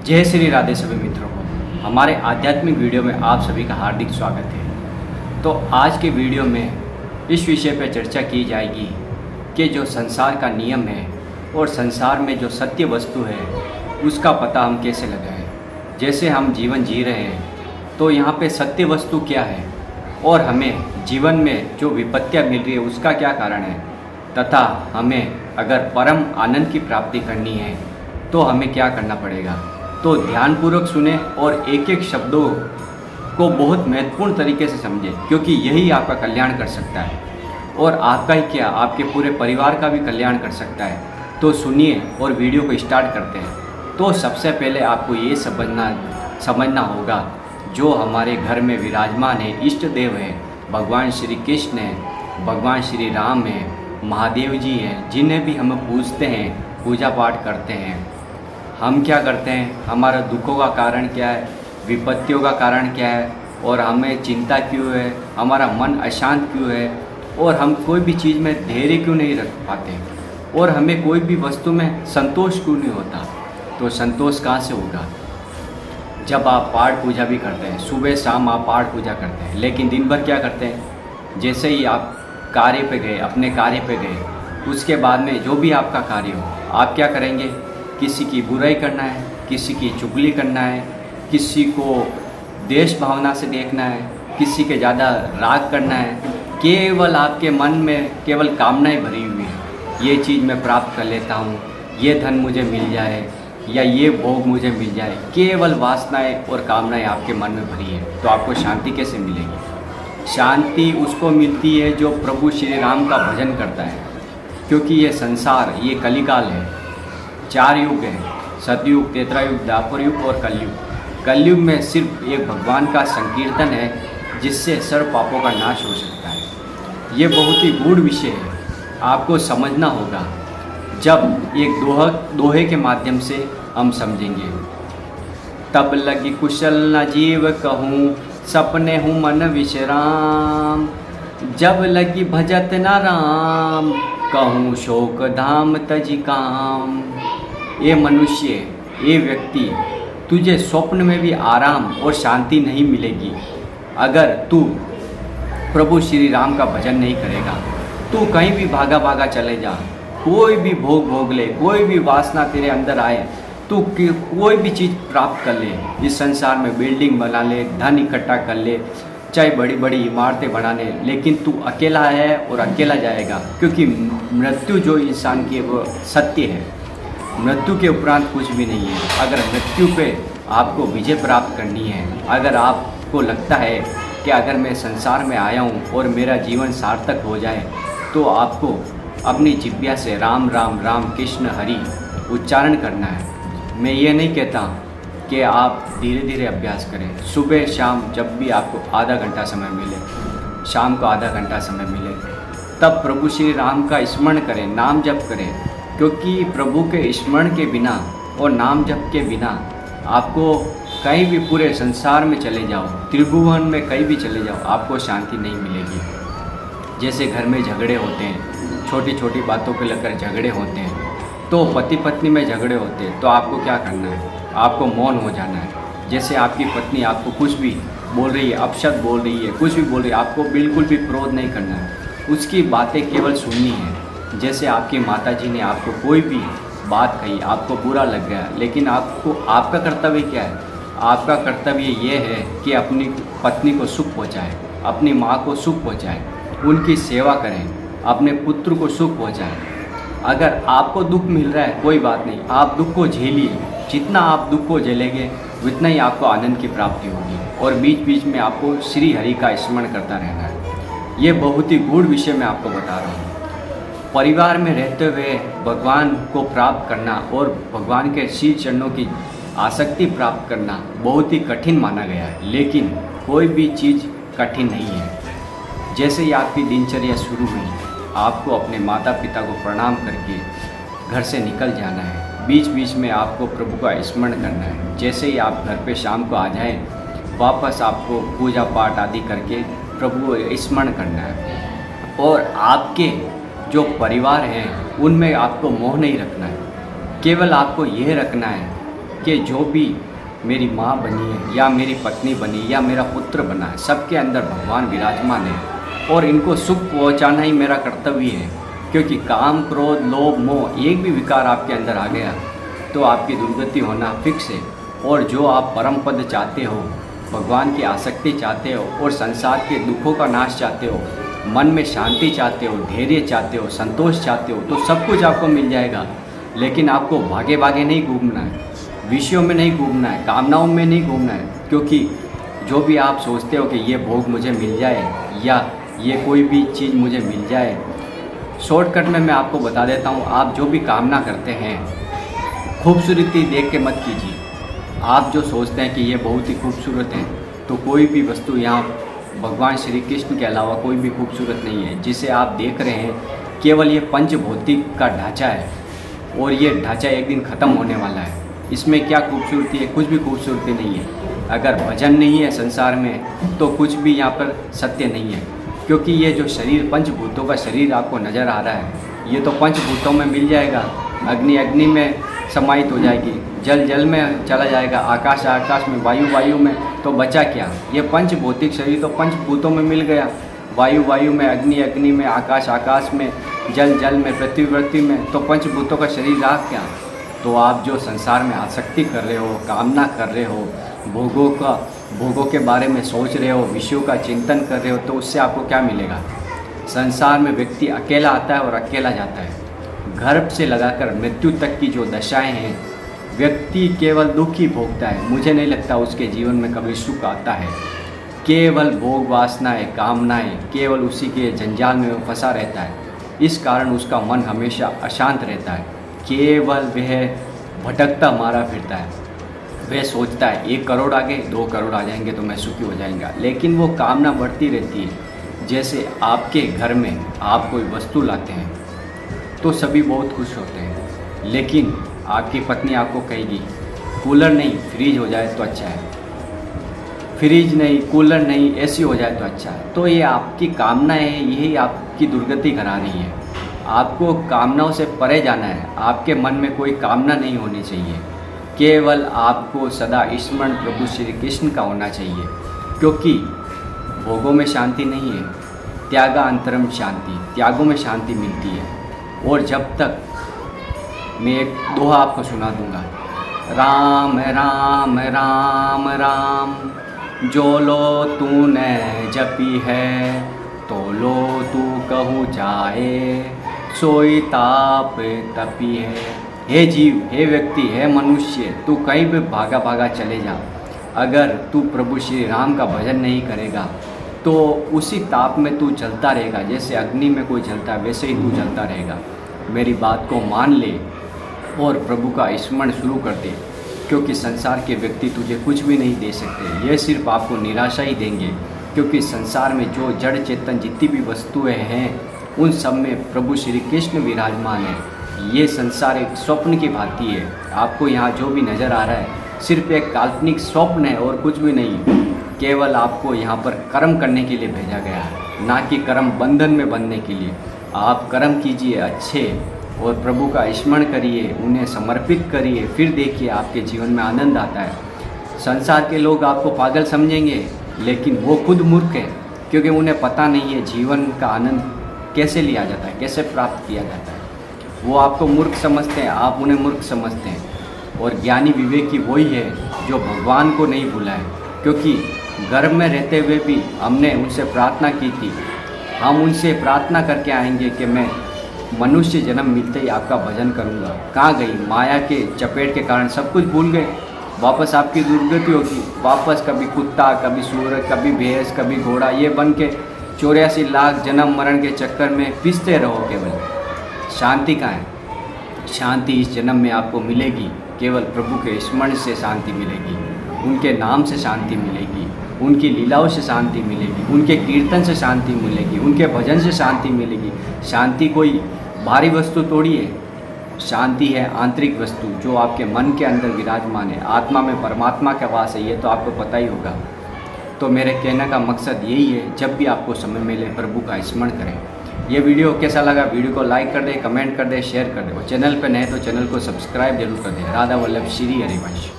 जय श्री राधे सभी मित्रों को हमारे आध्यात्मिक वीडियो में आप सभी का हार्दिक स्वागत है। तो आज के वीडियो में इस विषय पर चर्चा की जाएगी कि जो संसार का नियम है और संसार में जो सत्य वस्तु है उसका पता हम कैसे लगाएं। जैसे हम जीवन जी रहे हैं तो यहाँ पे सत्य वस्तु क्या है और हमें जीवन में जो विपत्तियाँ मिल रही है उसका क्या कारण है, तथा हमें अगर परम आनंद की प्राप्ति करनी है तो हमें क्या करना पड़ेगा। तो ध्यानपूर्वक सुने और एक एक शब्दों को बहुत महत्वपूर्ण तरीके से समझें, क्योंकि यही आपका कल्याण कर सकता है और आपका ही क्या आपके पूरे परिवार का भी कल्याण कर सकता है। तो सुनिए और वीडियो को स्टार्ट करते हैं। तो सबसे पहले आपको ये समझना होगा जो हमारे घर में विराजमान है, इष्ट देव है, भगवान श्री कृष्ण है, भगवान श्री राम है, महादेव जी हैं, जिन्हें भी हम पूजते हैं, पूजा पाठ करते हैं। हम क्या करते हैं, हमारा दुखों का कारण क्या है, विपत्तियों का कारण क्या है और हमें चिंता क्यों है, हमारा मन अशांत क्यों है और हम कोई भी चीज़ में धैर्य क्यों नहीं रख पाते और हमें कोई भी वस्तु में संतोष क्यों नहीं होता। तो संतोष कहाँ से होगा, जब आप पाठ पूजा भी करते हैं, सुबह शाम आप पाठ पूजा करते हैं, लेकिन दिन भर क्या करते हैं, जैसे ही आप कार्य पे गए, अपने कार्य पे गए, उसके बाद में जो भी आपका कार्य हो आप क्या करेंगे, किसी की बुराई करना है, किसी की चुगली करना है, किसी को देश भावना से देखना है, किसी के ज़्यादा राग करना है। केवल आपके मन में केवल कामनाएं भरी हुई है, ये चीज़ मैं प्राप्त कर लेता हूँ, ये धन मुझे मिल जाए या ये भोग मुझे मिल जाए। केवल वासनाएं और कामनाएं आपके मन में भरी है, तो आपको शांति कैसे मिलेगी। शांति उसको मिलती है जो प्रभु श्री राम का भजन करता है, क्योंकि ये संसार, ये कलिकाल है, 4 युग है, सतयुग, त्रेतायुग, द्वापर युग और कलयुग। कलयुग में सिर्फ एक भगवान का संकीर्तन है जिससे सर्व पापों का नाश हो सकता है। ये बहुत ही गूढ़ विषय है, आपको समझना होगा। जब एक दोहे के माध्यम से हम समझेंगे। तब लगी कुशल न जीव कहूँ, सपने हूँ मन विश्राम, जब लगी भजत न राम, कहूँ शोक धाम तजी काम। ये मनुष्य, ये व्यक्ति, तुझे स्वप्न में भी आराम और शांति नहीं मिलेगी अगर तू प्रभु श्री राम का भजन नहीं करेगा। तू कहीं भी भागा भागा चले जा, कोई भी भोग ले, कोई भी वासना तेरे अंदर आए, तू कोई भी चीज़ प्राप्त कर ले, इस संसार में बिल्डिंग बना ले, धन इकट्ठा कर ले, चाहे बड़ी बड़ी इमारतें बना ले, लेकिन तू अकेला है और अकेला जाएगा, क्योंकि मृत्यु जो इंसान की वो सत्य है। मृत्यु के उपरांत कुछ भी नहीं है। अगर मृत्यु पे आपको विजय प्राप्त करनी है, अगर आपको लगता है कि अगर मैं संसार में आया हूँ और मेरा जीवन सार्थक हो जाए, तो आपको अपनी जिह्वा से राम राम राम कृष्ण हरि उच्चारण करना है। मैं ये नहीं कहता कि आप धीरे धीरे अभ्यास करें, सुबह शाम जब भी आपको आधा घंटा समय मिले, शाम को आधा घंटा समय मिले, तब प्रभु श्री राम का स्मरण करें, नाम जप करें, क्योंकि प्रभु के स्मरण के बिना और नाम जप के बिना आपको कहीं भी पूरे संसार में चले जाओ, त्रिभुवन में कहीं भी चले जाओ, आपको शांति नहीं मिलेगी। जैसे घर में झगड़े होते हैं, छोटी छोटी बातों को लेकर झगड़े होते हैं, तो पति पत्नी में झगड़े होते हैं, तो आपको क्या करना है, आपको मौन हो जाना है। जैसे आपकी पत्नी आपको कुछ भी बोल रही है, अपशब्द बोल रही है, कुछ भी बोल रही है, आपको बिल्कुल भी क्रोध नहीं करना है, उसकी बातें केवल सुननी है। जैसे आपकी माताजी ने आपको कोई भी बात कही, आपको बुरा लग गया, लेकिन आपका कर्तव्य क्या है, आपका कर्तव्य ये है कि अपनी पत्नी को सुख पहुँचाए, अपनी माँ को सुख पहुँचाए, उनकी सेवा करें, अपने पुत्र को सुख पहुँचाएं। अगर आपको दुख मिल रहा है कोई बात नहीं, आप दुख को झेलिए, जितना आप दुख को झेलेंगे उतना ही आपको आनंद की प्राप्ति होगी। और बीच बीच में आपको श्री हरि का स्मरण करता रहना है। ये बहुत ही गूढ़ विषय मैं आपको बता रहा हूँ। परिवार में रहते हुए भगवान को प्राप्त करना और भगवान के श्री चरणों की आसक्ति प्राप्त करना बहुत ही कठिन माना गया है, लेकिन कोई भी चीज़ कठिन नहीं है। जैसे ही आपकी दिनचर्या शुरू हुई, आपको अपने माता पिता को प्रणाम करके घर से निकल जाना है। बीच बीच में आपको प्रभु का स्मरण करना है। जैसे ही आप घर पे शाम को आ जाएं, वापस आपको पूजा पाठ आदि करके प्रभु को स्मरण करना है। और आपके जो परिवार हैं उनमें आपको मोह नहीं रखना है, केवल आपको यह रखना है कि जो भी मेरी माँ बनी है या मेरी पत्नी बनी या मेरा पुत्र बना है, सबके अंदर भगवान विराजमान है और इनको सुख पहुँचाना ही मेरा कर्तव्य है। क्योंकि काम, क्रोध, लोभ, मोह एक भी विकार आपके अंदर आ गया तो आपकी दुर्गति होना फिक्स है। और जो आप परम पद चाहते हो, भगवान की आसक्ति चाहते हो और संसार के दुखों का नाश चाहते हो, मन में शांति चाहते हो, धैर्य चाहते हो, संतोष चाहते हो, तो सब कुछ आपको मिल जाएगा। लेकिन आपको भागे भागे नहीं घूमना है, विषयों में नहीं घूमना है, कामनाओं में नहीं घूमना है। क्योंकि जो भी आप सोचते हो कि ये भोग मुझे मिल जाए या ये कोई भी चीज़ मुझे मिल जाए, शॉर्टकट में मैं आपको बता देता हूँ, आप जो भी कामना करते हैं खूबसूरती देख के मत कीजिए। आप जो सोचते हैं कि ये बहुत ही खूबसूरत है, तो कोई भी वस्तु यहाँ भगवान श्री कृष्ण के अलावा कोई भी खूबसूरत नहीं है। जिसे आप देख रहे हैं केवल ये पंचभौतिक का ढांचा है और ये ढांचा एक दिन ख़त्म होने वाला है। इसमें क्या खूबसूरती है? कुछ भी खूबसूरती नहीं है। अगर भजन नहीं है संसार में तो कुछ भी यहाँ पर सत्य नहीं है। क्योंकि ये जो शरीर, पंचभूतों का शरीर आपको नज़र आ रहा है, ये तो पंचभूतों में मिल जाएगा, अग्नि अग्नि में समाहित हो जाएगी, जल जल में चला जाएगा, आकाश आकाश में, वायु वायु में, तो बचा क्या? ये पंचभौतिक शरीर तो पंचभूतों में मिल गया, वायु वायु में, अग्नि अग्नि में, आकाश आकाश में, जल जल में, पृथ्वी पृथ्वी में, तो पंचभूतों का शरीर रहा क्या? तो आप जो संसार में आसक्ति कर रहे हो, कामना कर रहे हो, भोगों के बारे में सोच रहे हो, विषयों का चिंतन कर रहे हो, तो उससे आपको क्या मिलेगा? संसार में व्यक्ति अकेला आता है और अकेला जाता है। गर्भ से लगाकर मृत्यु तक की जो दशाएं हैं, व्यक्ति केवल दुख ही भोगता है। मुझे नहीं लगता उसके जीवन में कभी सुख आता है। केवल भोग वासनाएं, कामनाएं, केवल उसी के जंजाल में वो फंसा रहता है। इस कारण उसका मन हमेशा अशांत रहता है। केवल वह भटकता मारा फिरता है। वह सोचता है 1 करोड़ आ गए, 2 करोड़ आ जाएंगे तो मैं सुखी हो जाएगा। लेकिन वो कामना बढ़ती रहती है। जैसे आपके घर में आप कोई वस्तु लाते हैं तो सभी बहुत खुश होते हैं, लेकिन आपकी पत्नी आपको कहेगी कूलर नहीं फ्रिज हो जाए तो अच्छा है, फ्रिज नहीं कूलर नहीं एसी हो जाए तो अच्छा है। तो ये आपकी कामना है, यही आपकी दुर्गति करा रही है। आपको कामनाओं से परे जाना है। आपके मन में कोई कामना नहीं होनी चाहिए। केवल आपको सदा स्मरण प्रभु श्री कृष्ण का होना चाहिए। क्योंकि भोगों में शांति नहीं है, त्यागांतरम शांति, त्यागों में शांति मिलती है। और जब तक, मैं एक दोहा आपको सुना दूंगा, राम राम राम राम, जो लो तूने जपी है, तो लो तू कहूँ जाए, सोई ताप तपी है। हे जीव, हे व्यक्ति, हे मनुष्य, तू कहीं भी भागा भागा चले जा, अगर तू प्रभु श्री राम का भजन नहीं करेगा तो उसी ताप में तू जलता रहेगा। जैसे अग्नि में कोई जलता है वैसे ही तू जलता रहेगा। मेरी बात को मान ले और प्रभु का स्मरण शुरू कर दे। क्योंकि संसार के व्यक्ति तुझे कुछ भी नहीं दे सकते, यह सिर्फ आपको निराशा ही देंगे। क्योंकि संसार में जो जड़ चेतन जितनी भी वस्तुएं हैं उन सब में प्रभु श्री कृष्ण विराजमान है। ये संसार एक स्वप्न की भांति है। आपको यहाँ जो भी नज़र आ रहा है सिर्फ एक काल्पनिक स्वप्न है और कुछ भी नहीं। केवल आपको यहाँ पर कर्म करने के लिए भेजा गया है, ना कि कर्म बंधन में बंधने के लिए। आप कर्म कीजिए अच्छे और प्रभु का स्मरण करिए, उन्हें समर्पित करिए, फिर देखिए आपके जीवन में आनंद आता है। संसार के लोग आपको पागल समझेंगे, लेकिन वो खुद मूर्ख है। क्योंकि उन्हें पता नहीं है जीवन का आनंद कैसे लिया जाता है, कैसे प्राप्त किया जाता है। वो आपको मूर्ख समझते हैं, आप उन्हें मूर्ख समझते हैं। और ज्ञानी विवेकी वही है जो भगवान को नहीं भूला है। क्योंकि गर्भ में रहते हुए भी हमने उनसे प्रार्थना की थी। हम उनसे प्रार्थना करके आएंगे कि मैं मनुष्य जन्म मिलते ही आपका भजन करूंगा। कहाँ गई? माया के चपेट के कारण सब कुछ भूल गए। वापस आपकी दुर्गति होगी। वापस कभी कुत्ता, कभी सूअर, कभी भैंस, कभी घोड़ा, ये बन के 84 लाख जन्म मरण के चक्कर में पिसते रहो। केवल शांति कहाँ है? शांति इस जन्म में आपको मिलेगी। केवल प्रभु के स्मरण से शांति मिलेगी, उनके नाम से शांति मिलेगी, उनकी लीलाओं से शांति मिलेगी, उनके कीर्तन से शांति मिलेगी, उनके भजन से शांति मिलेगी। शांति कोई बाहरी वस्तु थोड़ी है, शांति है आंतरिक वस्तु जो आपके मन के अंदर विराजमान है। आत्मा में परमात्मा का वास है, ये तो आपको पता ही होगा। तो मेरे कहने का मकसद यही है, जब भी आपको समय मिले प्रभु का स्मरण करें। ये वीडियो कैसा लगा, वीडियो को लाइक कर दे, कमेंट कर दे, शेयर कर दे और चैनल पर नए तो चैनल को सब्सक्राइब जरूर कर दे। राधा वल्लभ श्री हरिवंश।